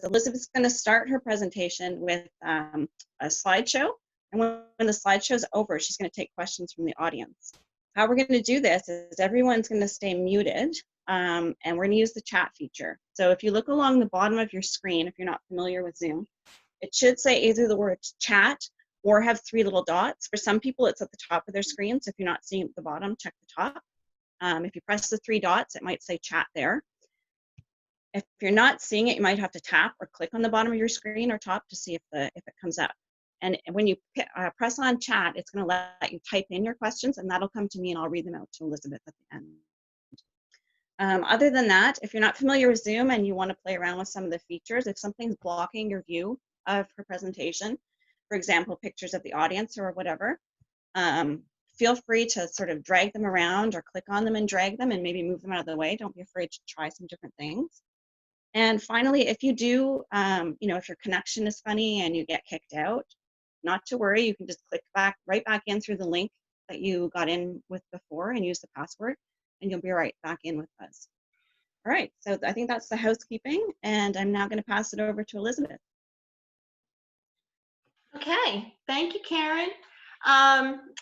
Elizabeth's going to start her presentation with a slideshow. And when the slideshow's over, she's going to take questions from the audience. How we're going to do this is everyone's going to stay muted, and we're going to use the chat feature. So if you look along the bottom of your screen, if you're not familiar with Zoom, it should say either the word chat or have 3 little dots. For some people, it's at the top of their screen. So if you're not seeing it at the bottom, check the top. If you press the 3 dots, it might say chat there. If you're not seeing it, you might have to tap or click on the bottom of your screen or top to see if it comes up. And when you press on chat, it's going to let you type in your questions, and that'll come to me, and I'll read them out to Elizabeth at the end. Other than that, if you're not familiar with Zoom and you want to play around with some of the features, if something's blocking your view of her presentation, for example, pictures of the audience or whatever, feel free to sort of drag them around or click on them and drag them and maybe move them out of the way. Don't be afraid to try some different things. And finally, if you do, if your connection is funny and you get kicked out, not to worry, you can just click right back in through the link that you got in with before and use the password, and you'll be right back in with us. All right, so I think that's the housekeeping, and I'm now going to pass it over to Elizabeth. Okay, thank you, Karen.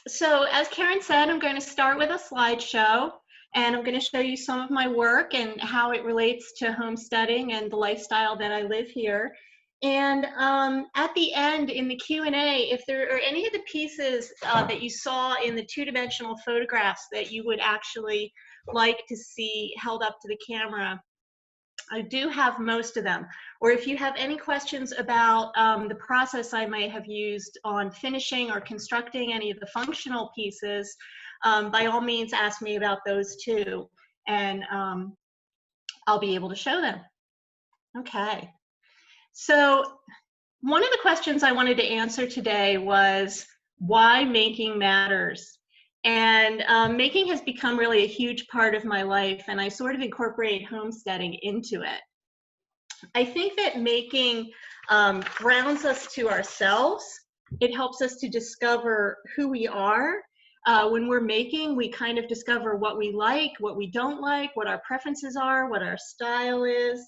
So as Karen said, I'm going to start with a slideshow, and I'm going to show you some of my work and how it relates to homesteading and the lifestyle that I live here. And at the end in the Q&A, if there are any of the pieces that you saw in the 2-dimensional photographs that you would actually like to see held up to the camera, I do have most of them. Or if you have any questions about the process I may have used on finishing or constructing any of the functional pieces, by all means ask me about those too, and I'll be able to show them. Okay. So one of the questions I wanted to answer today was why making matters. And making has become really a huge part of my life, and I sort of incorporate homesteading into it. I think that making grounds us to ourselves. It helps us to discover who we are. When we're making, we kind of discover what we like, what we don't like, what our preferences are, what our style is.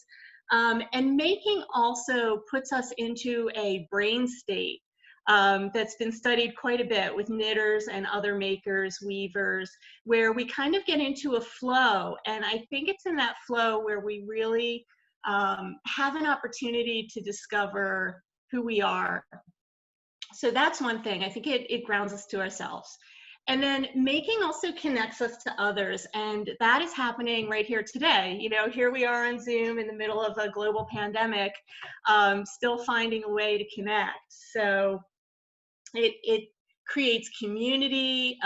And making also puts us into a brain state that's been studied quite a bit with knitters and other makers, weavers, where we kind of get into a flow. And I think it's in that flow where we really have an opportunity to discover who we are. So that's one thing. I think it grounds us to ourselves. And then making also connects us to others, and that is happening right here today. You know, here we are on Zoom in the middle of a global pandemic, still finding a way to connect. So it creates community,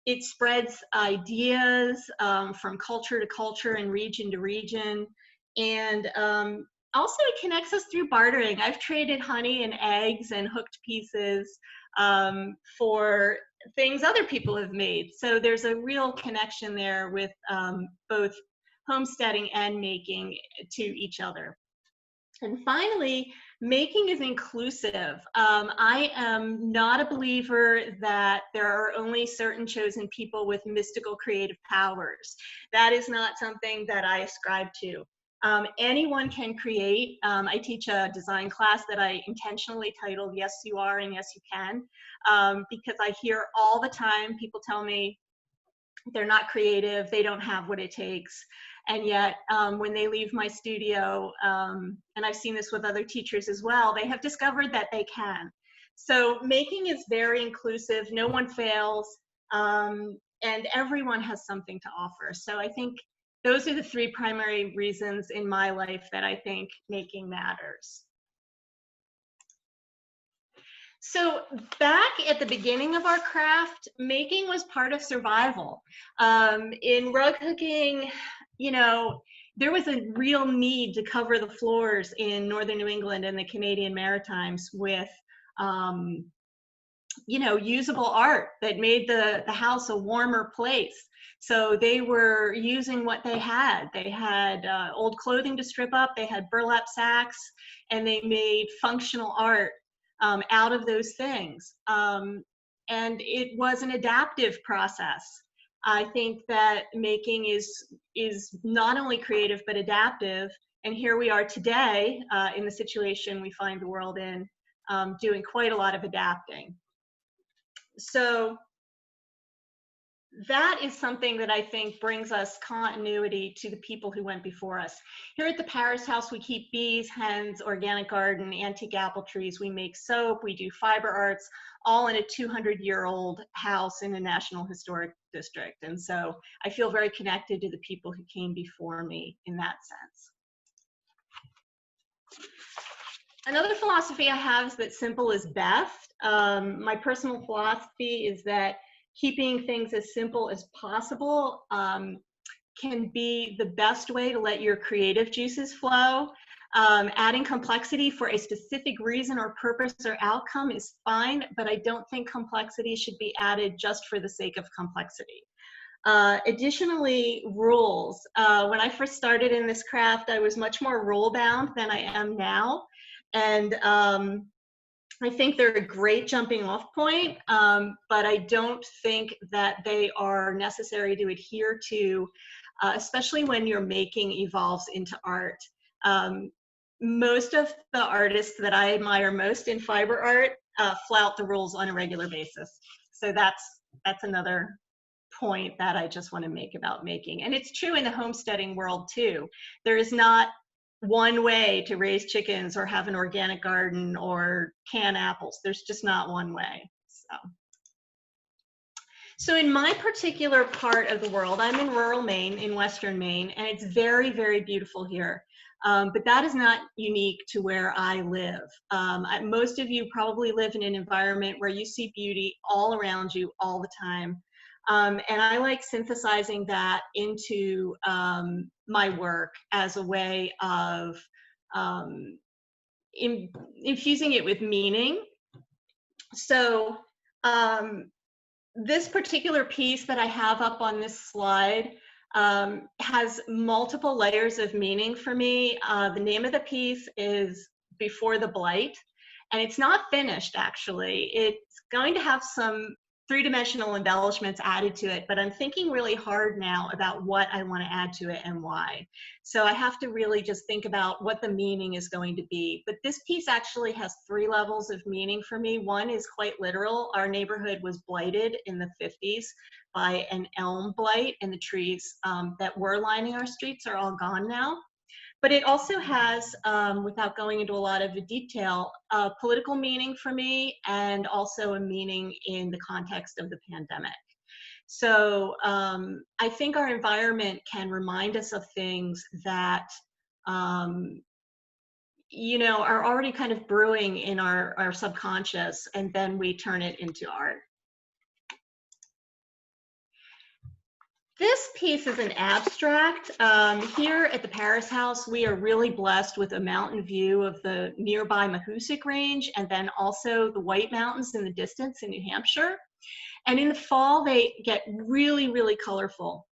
it spreads ideas from culture to culture and region to region, and also it connects us through bartering. I've traded honey and eggs and hooked pieces for things other people have made. So there's a real connection there with both homesteading and making to each other. And finally, making is inclusive. I am not a believer that there are only certain chosen people with mystical creative powers. That is not something that I ascribe to. Anyone can create. I teach a design class that I intentionally titled Yes You Are and Yes You Can, because I hear all the time people tell me they're not creative, they don't have what it takes. And yet when they leave my studio, and I've seen this with other teachers as well, they have discovered that they can. So making is very inclusive, no one fails, and everyone has something to offer. So I think those are the 3 primary reasons in my life that I think making matters. So back at the beginning of our craft, making was part of survival. In rug hooking, you know, there was a real need to cover the floors in northern New England and the Canadian Maritimes with, you know, usable art that made the house a warmer place. So they were using what they had. They had old clothing to strip up, they had burlap sacks, and they made functional art out of those things. And it was an adaptive process. I think that making is not only creative but adaptive, And here we are today in the situation we find the world in, doing quite a lot of adapting. So that is something that I think brings us continuity to the people who went before us. Here at the Parris House, we keep bees, hens, organic garden, antique apple trees. We make soap, we do fiber arts, all in a 200-year-old house in a National Historic District. And so I feel very connected to the people who came before me in that sense. Another philosophy I have is that simple is best. My personal philosophy is that keeping things as simple as possible can be the best way to let your creative juices flow. Adding complexity for a specific reason or purpose or outcome is fine, but I don't think complexity should be added just for the sake of complexity. Additionally, rules. When I first started in this craft, I was much more rule bound than I am now. And I think they're a great jumping off point, but I don't think that they are necessary to adhere to, especially when your making evolves into art. Most of the artists that I admire most in fiber art flout the rules on a regular basis. So that's another point that I just want to make about making. And it's true in the homesteading world too. There is not one way to raise chickens or have an organic garden or can apples. There's just not one way. So in my particular part of the world, I'm in rural Maine, in Western Maine, and it's very, very beautiful here. But that is not unique to where I live. Most of you probably live in an environment where you see beauty all around you all the time. And I like synthesizing that into my work as a way of infusing it with meaning. So this particular piece that I have up on this slide has multiple layers of meaning for me. The name of the piece is Before the Blight, and it's not finished actually. It's going to have some three-dimensional embellishments added to it, but I'm thinking really hard now about what I want to add to it and why. So I have to really just think about what the meaning is going to be. But this piece actually has 3 levels of meaning for me. One is quite literal. Our neighborhood was blighted in the 50s by an elm blight, and the trees that were lining our streets are all gone now. But it also has, without going into a lot of the detail, a political meaning for me, and also a meaning in the context of the pandemic. So I think our environment can remind us of things that, you know, are already kind of brewing in our subconscious, and then we turn it into art. This piece is an abstract. Here at the Parris House, we are really blessed with a mountain view of the nearby Mahoosic Range, and then also the White Mountains in the distance in New Hampshire. And in the fall, they get really, really colorful.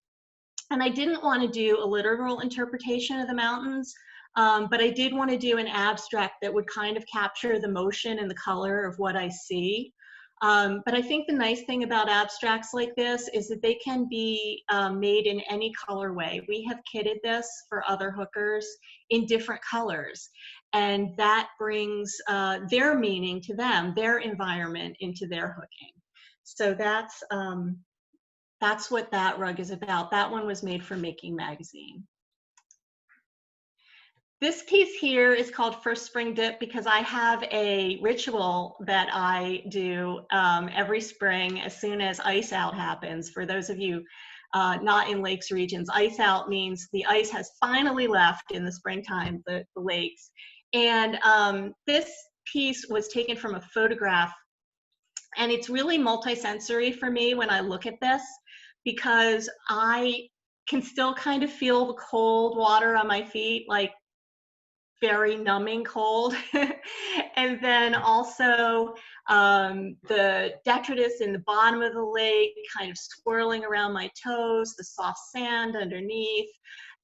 And I didn't want to do a literal interpretation of the mountains, but I did want to do an abstract that would kind of capture the motion and the color of what I see. But I think the nice thing about abstracts like this is that they can be made in any color way. We have kitted this for other hookers in different colors, and that brings their meaning to them, their environment into their hooking. So that's what that rug is about. That one was made for Making Magazine. This piece here is called First Spring Dip because I have a ritual that I do every spring as soon as ice out happens. For those of you not in lakes regions, ice out means the ice has finally left in the springtime, the lakes. And this piece was taken from a photograph, and it's really multisensory for me when I look at this, because I can still kind of feel the cold water on my feet, like very numbing cold. And then also the detritus in the bottom of the lake kind of swirling around my toes, the soft sand underneath,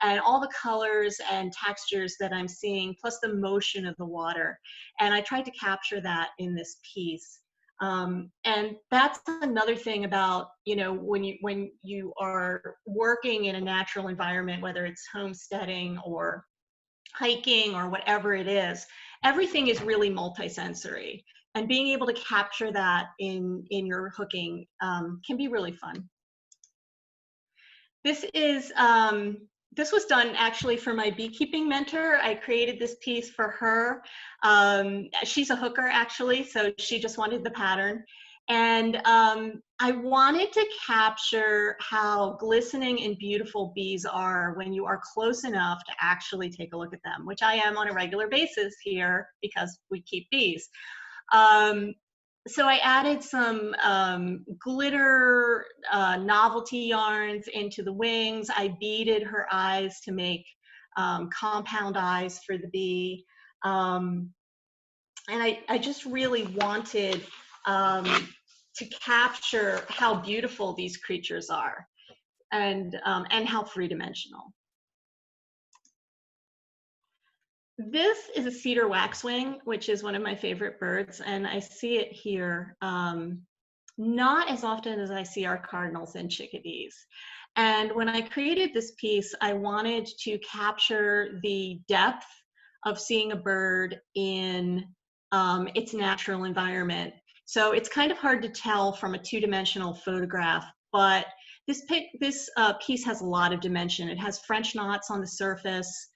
and all the colors and textures that I'm seeing, plus the motion of the water. And I tried to capture that in this piece. And that's another thing about, you know, when you are working in a natural environment, whether it's homesteading or hiking or whatever it is, everything is really multisensory. And being able to capture that in your hooking can be really fun. This is this was done actually for my beekeeping mentor. I created this piece for her. She's a hooker actually, so she just wanted the pattern. And I wanted to capture how glistening and beautiful bees are when you are close enough to actually take a look at them, which I am on a regular basis here because we keep bees. So I added some glitter novelty yarns into the wings. I beaded her eyes to make compound eyes for the bee. And I just really wanted to capture how beautiful these creatures are and how three-dimensional. This is a cedar waxwing, which is one of my favorite birds, and I see it here not as often as I see our cardinals and chickadees. And when I created this piece, I wanted to capture the depth of seeing a bird in its natural environment. So it's kind of hard to tell from a two-dimensional photograph, but this piece has a lot of dimension. It has French knots on the surface,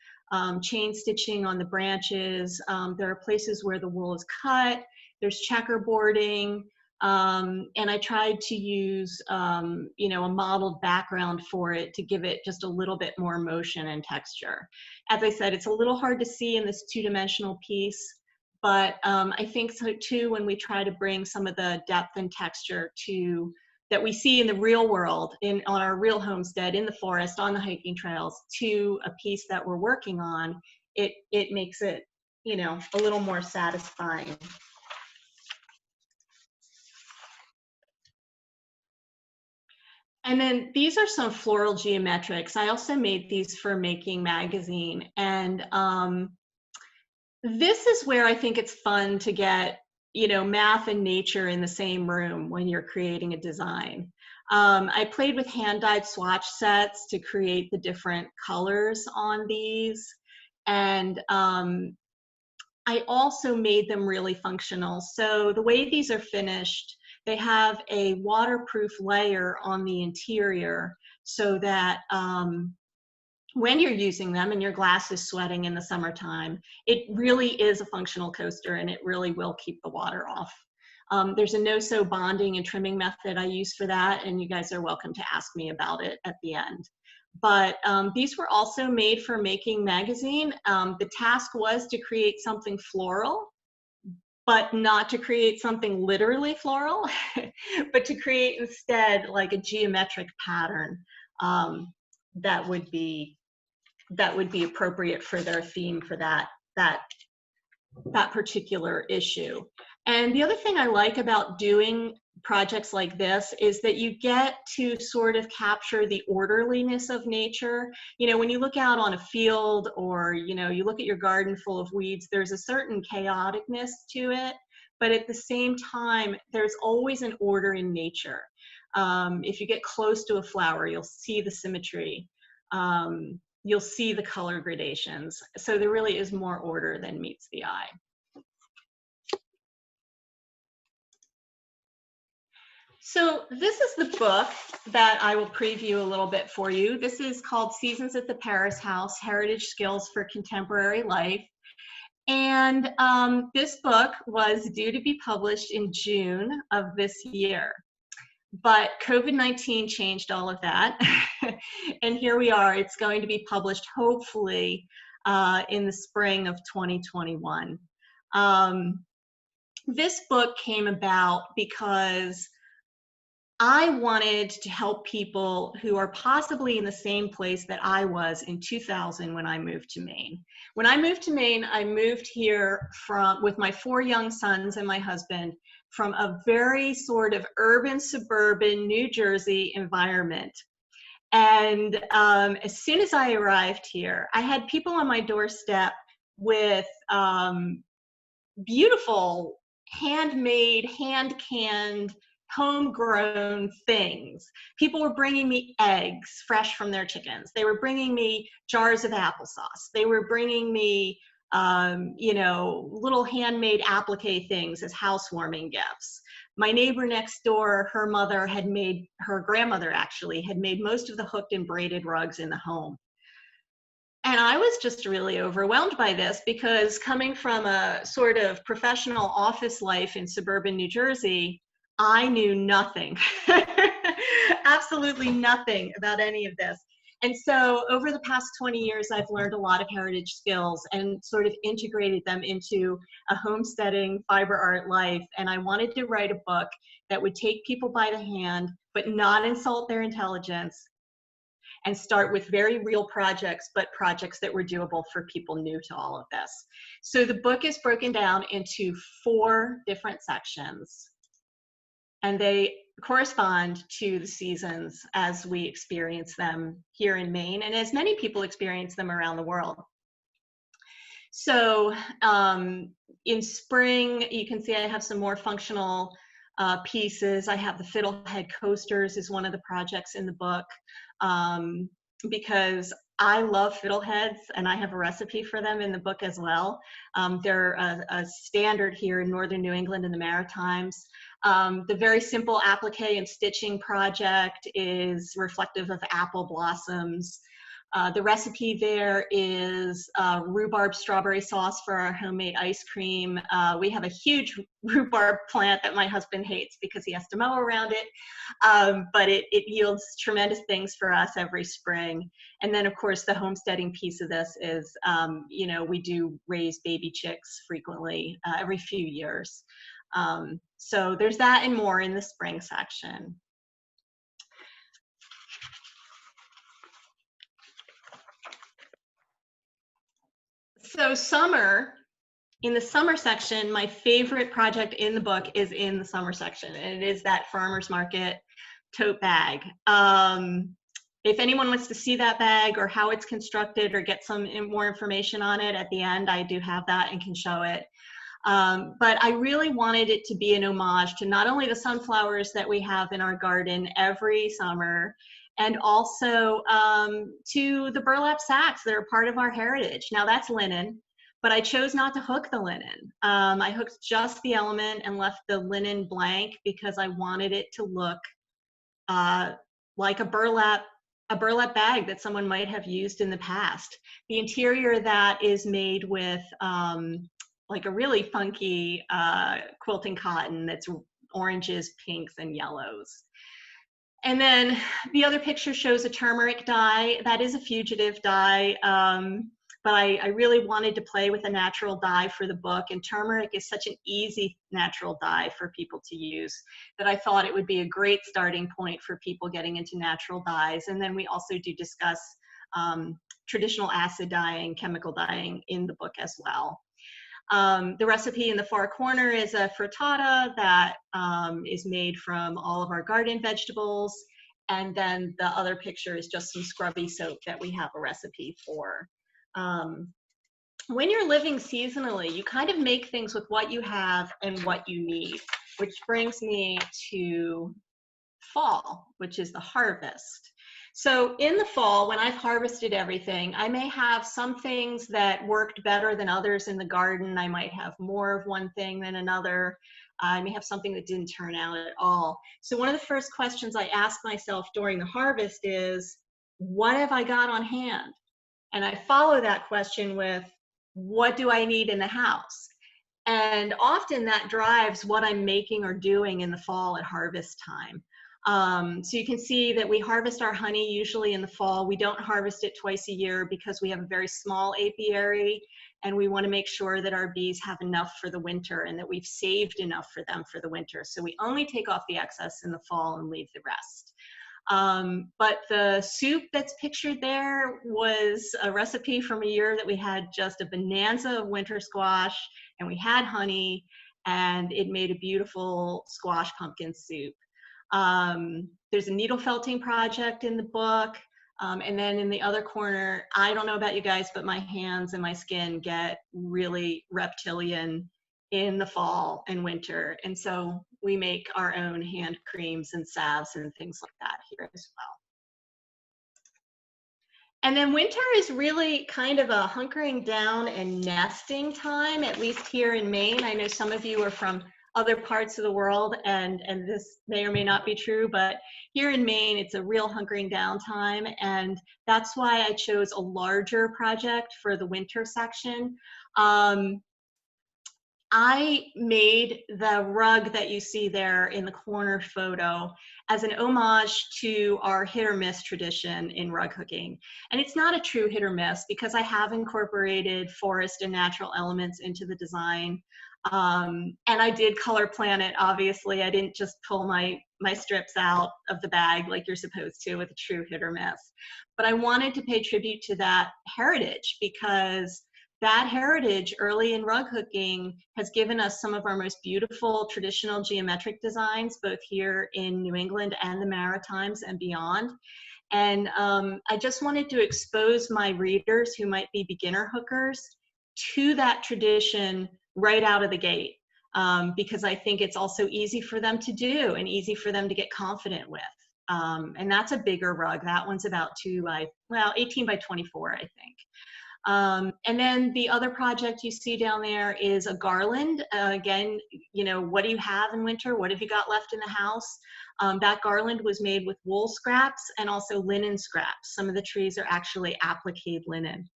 chain stitching on the branches. There are places where the wool is cut. There's checkerboarding. And I tried to use, you know, a modeled background for it to give it just a little bit more motion and texture. As I said, it's a little hard to see in this two-dimensional piece, but I think so too when we try to bring some of the depth and texture to that we see in the real world, on our real homestead, in the forest, on the hiking trails, to a piece that we're working on, it makes it, you know, a little more satisfying. And then these are some floral geometrics. I also made these for Making Magazine. And this is where I think it's fun to get, you know, math and nature in the same room when you're creating a design. I played with hand-dyed swatch sets to create the different colors on these. And I also made them really functional. So the way these are finished, they have a waterproof layer on the interior so that when you're using them and your glass is sweating in the summertime, it really is a functional coaster and it really will keep the water off. There's a Nosew bonding and trimming method I use for that, and you guys are welcome to ask me about it at the end. But these were also made for Making Magazine. The task was to create something floral, but not to create something literally floral, but to create instead like a geometric pattern that would be appropriate for their theme for that particular issue. And the other thing I like about doing projects like this is that you get to sort of capture the orderliness of nature. You know, when you look out on a field or, you know, you look at your garden full of weeds, there's a certain chaoticness to it, but at the same time, there's always an order in nature. If you get close to a flower, you'll see the symmetry. You'll see the color gradations. So there really is more order than meets the eye. So this is the book that I will preview a little bit for you. This is called Seasons at the Parris House, Heritage Skills for Contemporary Life. And this book was due to be published in June of this year. But COVID-19 changed all of that. And here we are. It's going to be published hopefully in the spring of 2021. This book came about because I wanted to help people who are possibly in the same place that I was in 2000 when I moved to Maine. When I moved to Maine, I moved here with my 4 young sons and my husband from a very sort of urban, suburban New Jersey environment. And as soon as I arrived here, I had people on my doorstep with beautiful, handmade, hand-canned homegrown things. People were bringing me eggs fresh from their chickens. They were bringing me jars of applesauce. They were bringing me, you know, little handmade applique things as housewarming gifts. My neighbor next door, her mother had made, her grandmother actually, had made most of the hooked and braided rugs in the home. And I was just really overwhelmed by this because coming from a sort of professional office life in suburban New Jersey, I knew nothing, absolutely nothing about any of this. And so over the past 20 years, I've learned a lot of heritage skills and sort of integrated them into a homesteading fiber art life. And I wanted to write a book that would take people by the hand, but not insult their intelligence, and start with very real projects, but projects that were doable for people new to all of this. So the book is broken down into 4 different sections, and they correspond to the seasons as we experience them here in Maine, and as many people experience them around the world. So in spring, you can see I have some more functional pieces. I have the fiddlehead coasters is one of the projects in the book, because I love fiddleheads, and I have a recipe for them in the book as well. They're a standard here in northern New England and the Maritimes. The very simple applique and stitching project is reflective of apple blossoms. The recipe there is rhubarb strawberry sauce for our homemade ice cream. We have a huge rhubarb plant that my husband hates because he has to mow around it, but it yields tremendous things for us every spring. And then, of course, the homesteading piece of this is, you know, we do raise baby chicks frequently every few years. So there's that and more in the spring section. So summer, in the summer section, my favorite project in the book is in the summer section, and it is that farmer's market tote bag. If anyone wants to see that bag or how it's constructed or get some more information on it at the end, I do have that and can show it. But I really wanted it to be an homage to not only the sunflowers that we have in our garden every summer, and also to the burlap sacks that are part of our heritage. Now that's linen, but I chose not to hook the linen. I hooked just the element and left the linen blank because I wanted it to look like a burlap bag that someone might have used in the past. The interior of that is made with like a really funky quilting cotton that's oranges, pinks, and yellows. And then the other picture shows a turmeric dye. That is a fugitive dye, but I really wanted to play with a natural dye for the book, and turmeric is such an easy natural dye for people to use that I thought it would be a great starting point for people getting into natural dyes. And then we also do discuss traditional acid dyeing, chemical dyeing in the book as well. The recipe in the far corner is a frittata that is made from all of our garden vegetables. And then the other picture is just some scrubby soap that we have a recipe for. When you're living seasonally, you kind of make things with what you have and what you need, which brings me to fall, which is the harvest. So in the fall, when I've harvested everything, I may have some things that worked better than others in the garden. I might have more of one thing than another. I may have something that didn't turn out at all. So one of the first questions I ask myself during the harvest is, what have I got on hand? And I follow that question with, what do I need in the house? And often that drives what I'm making or doing in the fall at harvest time. So you can see that we harvest our honey usually in the fall. We don't harvest it twice a year because we have a very small apiary, and we want to make sure that our bees have enough for the winter and that we've saved enough for them for the winter. So we only take off the excess in the fall and leave the rest. But the soup that's pictured there was a recipe from a year that we had just a bonanza of winter squash, and we had honey, and it made a beautiful squash pumpkin soup. There's a needle felting project in the book. And then in the other corner, I don't know about you guys, but my hands and my skin get really reptilian in the fall and winter. And so we make our own hand creams and salves and things like that here as well. And then winter is really kind of a hunkering down and nesting time, at least here in Maine. I know some of you are from other parts of the world, and this may or may not be true, but here in Maine, it's a real hunkering down time. And that's why I chose a larger project for the winter section. I made the rug that you see there in the corner photo as an homage to our hit or miss tradition in rug hooking. And it's not a true hit or miss because I have incorporated forest and natural elements into the design. And I did color plan it, obviously. I didn't just pull my strips out of the bag like you're supposed to with a true hit or miss. But I wanted to pay tribute to that heritage because that heritage early in rug hooking has given us some of our most beautiful traditional geometric designs, both here in New England and the Maritimes and beyond. And I just wanted to expose my readers who might be beginner hookers to that tradition right out of the gate, because I think it's also easy for them to do and easy for them to get confident with. And that's a bigger rug. That one's about 18 by 24, I think. And then the other project you see down there is a garland. Again, you know, what do you have in winter? What have you got left in the house? That garland was made with wool scraps and also linen scraps. Some of the trees are actually appliqued linen.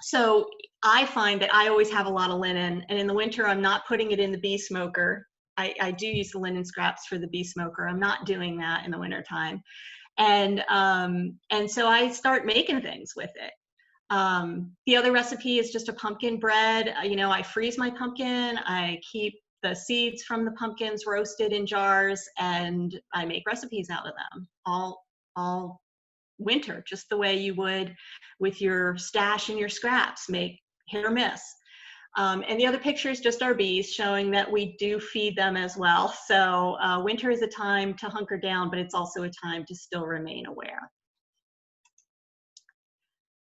So I find that I always have a lot of linen, and in the winter I'm not putting it in the bee smoker. I do use the linen scraps for the bee smoker. I'm not doing that in the winter time. And so I start making things with it. The other recipe is just a pumpkin bread. You know, I freeze my pumpkin, I keep the seeds from the pumpkins roasted in jars, and I make recipes out of them all winter, just the way you would with your stash and your scraps, make hit or miss. And the other picture is just our bees, showing that we do feed them as well. So winter is a time to hunker down, but it's also a time to still remain aware.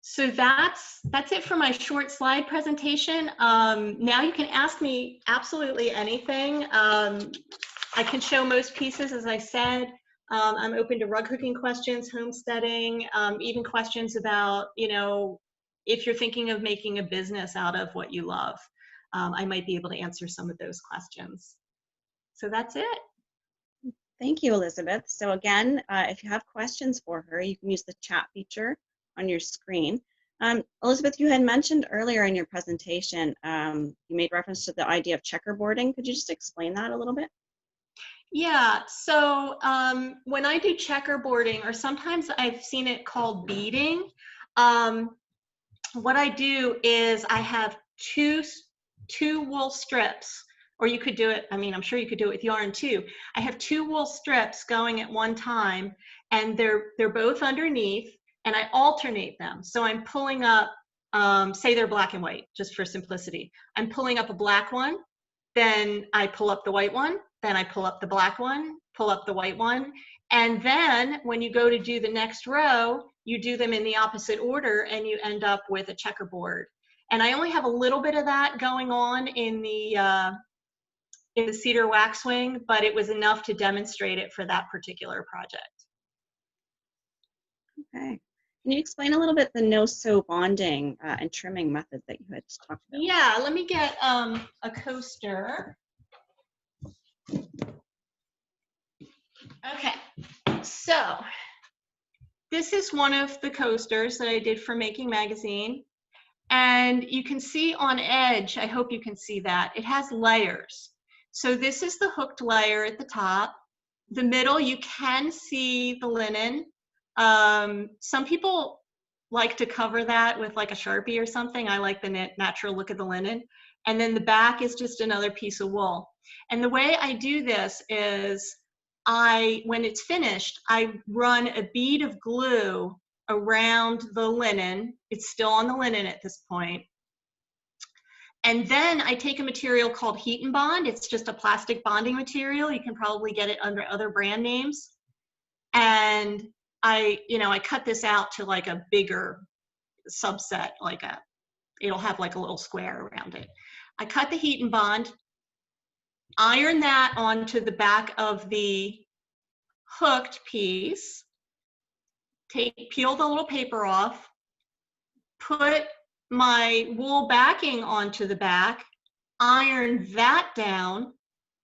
So that's it for my short slide presentation. Now you can ask me absolutely anything. I can show most pieces, as I said. I'm open to rug hooking questions, homesteading, even questions about, you know, if you're thinking of making a business out of what you love. I might be able to answer some of those questions. So that's it. Thank you, Elizabeth. So again, if you have questions for her, you can use the chat feature on your screen. Elizabeth, you had mentioned earlier in your presentation, you made reference to the idea of checkerboarding. Could you just explain that a little bit? Yeah, so when I do checkerboarding, or sometimes I've seen it called beading, what I do is I have two wool strips, or you could do it, I mean, I'm sure you could do it with yarn too. I have two wool strips going at one time, and they're both underneath, and I alternate them. So I'm pulling up, say they're black and white, just for simplicity. I'm pulling up a black one, then I pull up the white one, then I pull up the black one, pull up the white one, and then when you go to do the next row, you do them in the opposite order, and you end up with a checkerboard. And I only have a little bit of that going on in the Cedar Waxwing, but it was enough to demonstrate it for that particular project. Okay. Can you explain a little bit the no-sew bonding and trimming method that you had talked about? Yeah, let me get a coaster. Okay, so this is one of the coasters that I did for Making Magazine. And you can see on edge, I hope you can see that, it has layers. So this is the hooked layer at the top. The middle, you can see the linen. Some people like to cover that with like a Sharpie or something. I like the natural look of the linen. And then the back is just another piece of wool. And the way I do this is when it's finished, I run a bead of glue around the linen. It's still on the linen at this point. And then I take a material called Heat and Bond. It's just a plastic bonding material. You can probably get it under other brand names. And I cut this out to like a bigger subset, like a it'll have like a little square around it. I cut the heat and bond, iron that onto the back of the hooked piece, peel the little paper off, put my wool backing onto the back, iron that down,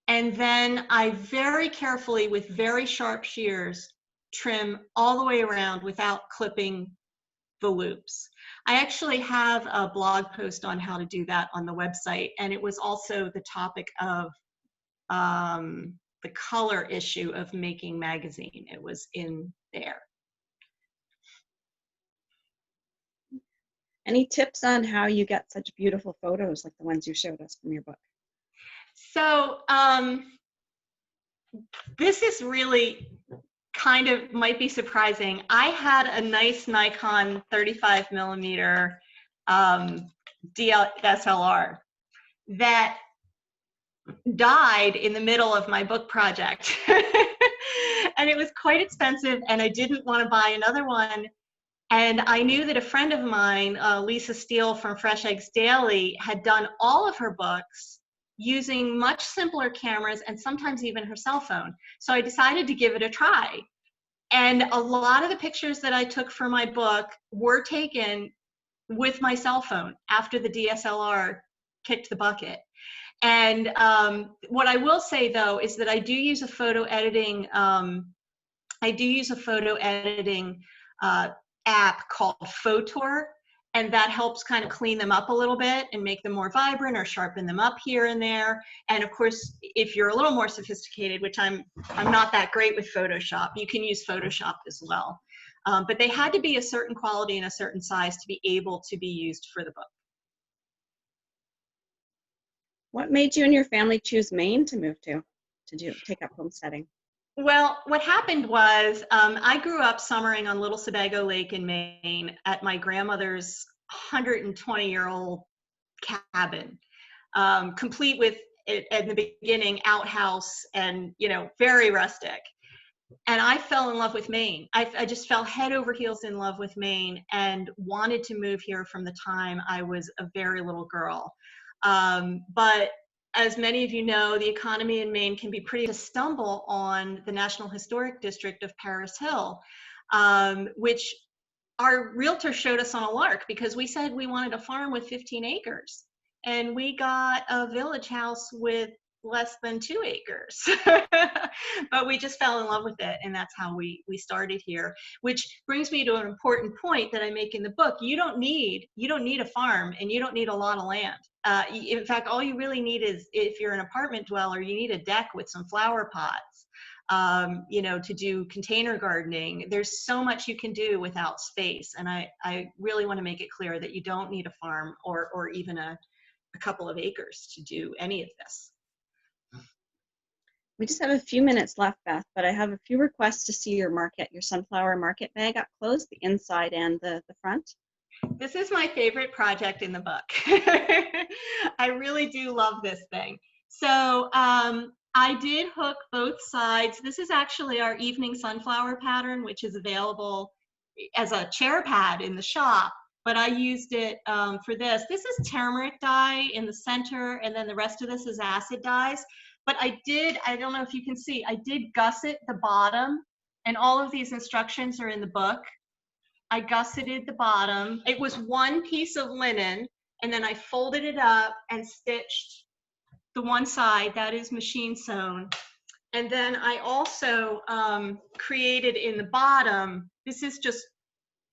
and then I very carefully, with very sharp shears, trim all the way around without clipping the loops. I actually have a blog post on how to do that on the website, and it was also the topic of the color issue of making magazine. It was in there. Any tips on how you get such beautiful photos like the ones you showed us from your book? So this is really kind of might be surprising. I had a nice Nikon 35 millimeter DSLR that died in the middle of my book project. And it was quite expensive, and I didn't want to buy another one. And I knew that a friend of mine, Lisa Steele from Fresh Eggs Daily, had done all of her books using much simpler cameras and sometimes even her cell phone. So I decided to give it a try. And a lot of the pictures that I took for my book were taken with my cell phone after the DSLR kicked the bucket. And what I will say though is that I do use a photo editing app called Photor, and that helps kind of clean them up a little bit and make them more vibrant or sharpen them up here and there. And of course, if you're a little more sophisticated, which I'm not that great with Photoshop, you can use Photoshop as well. But they had to be a certain quality and a certain size to be able to be used for the book. What made you and your family choose Maine to move to take up homesteading? Well, what happened was I grew up summering on Little Sebago Lake in Maine at my grandmother's 120-year-old cabin, complete with, at the beginning, outhouse and, you know, very rustic. And I fell in love with Maine. I just fell head over heels in love with Maine and wanted to move here from the time I was a very little girl. But as many of you know, the economy in Maine can be pretty to stumble on the National Historic District of Parris Hill, which our realtor showed us on a lark because we said we wanted a farm with 15 acres. And we got a village house with less than 2 acres. But we just fell in love with it, and that's how we started here. Which brings me to an important point that I make in the book. You don't need a farm, and you don't need a lot of land. In fact, all you really need is, if you're an apartment dweller, you need a deck with some flower pots, you know, to do container gardening. There's so much you can do without space, and I really want to make it clear that you don't need a farm or even a couple of acres to do any of this. We just have a few minutes left, Beth, but I have a few requests to see your sunflower market bag up close, the inside and the front. This is my favorite project in the book. I really do love this thing. So I did hook both sides. This is actually our evening sunflower pattern, which is available as a chair pad in the shop, but I used it for this. This is turmeric dye in the center, and then the rest of this is acid dyes. But I don't know if you can see, I did gusset the bottom, and all of these instructions are in the book. I gusseted the bottom. It was one piece of linen, and then I folded it up and stitched the one side, that is machine sewn. And then I also created in the bottom, this is just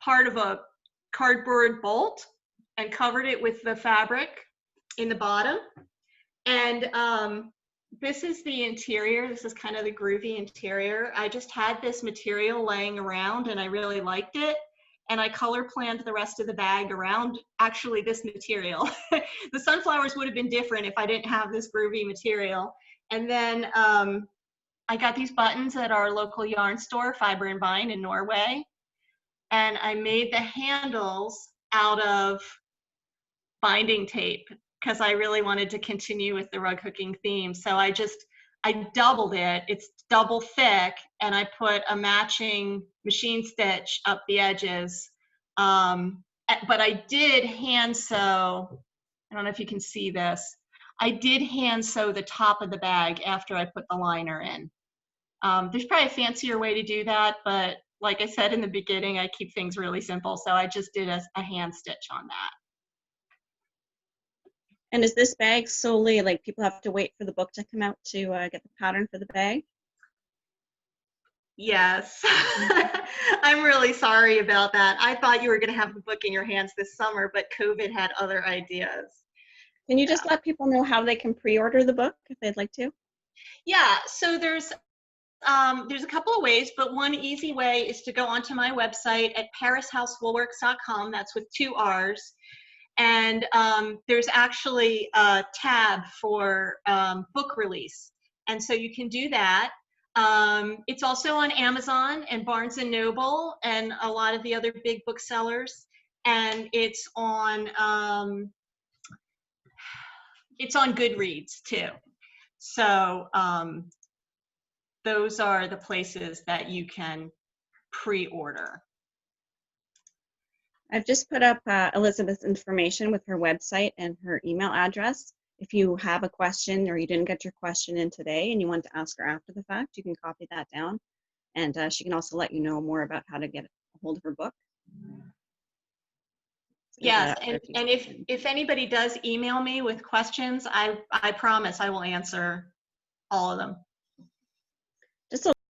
part of a cardboard bolt, and covered it with the fabric in the bottom. And this is the interior. This is kind of the groovy interior. I just had this material laying around and I really liked it. And I color planned the rest of the bag around actually this material. The sunflowers would have been different if I didn't have this groovy material. And then I got these buttons at our local yarn store, Fiber and Vine in Norway. And I made the handles out of binding tape because I really wanted to continue with the rug hooking theme. So I doubled it. It's double thick, and I put a matching machine stitch up the edges. And but I did hand sew, I don't know if you can see this, I did hand sew the top of the bag after I put the liner in. There's probably a fancier way to do that, but like I said in the beginning, I keep things really simple, so I just did a hand stitch on that. And is this bag solely, like, people have to wait for the book to come out to get the pattern for the bag? Yes. I'm really sorry about that. I thought you were going to have the book in your hands this summer, but COVID had other ideas. Can you just let people know how they can pre-order the book if they'd like to? Yeah, so there's a couple of ways, but one easy way is to go onto my website at parrishousewoolworks.com. That's with 2 R's. And there's actually a tab for book release. And so you can do that. It's also on Amazon and Barnes & Noble and a lot of the other big booksellers. And it's on Goodreads too. So those are the places that you can pre-order. I've just put up Elizabeth's information with her website and her email address. If you have a question or you didn't get your question in today and you want to ask her after the fact, you can copy that down. And she can also let you know more about how to get a hold of her book. Yes, and if anybody does email me with questions, I promise I will answer all of them.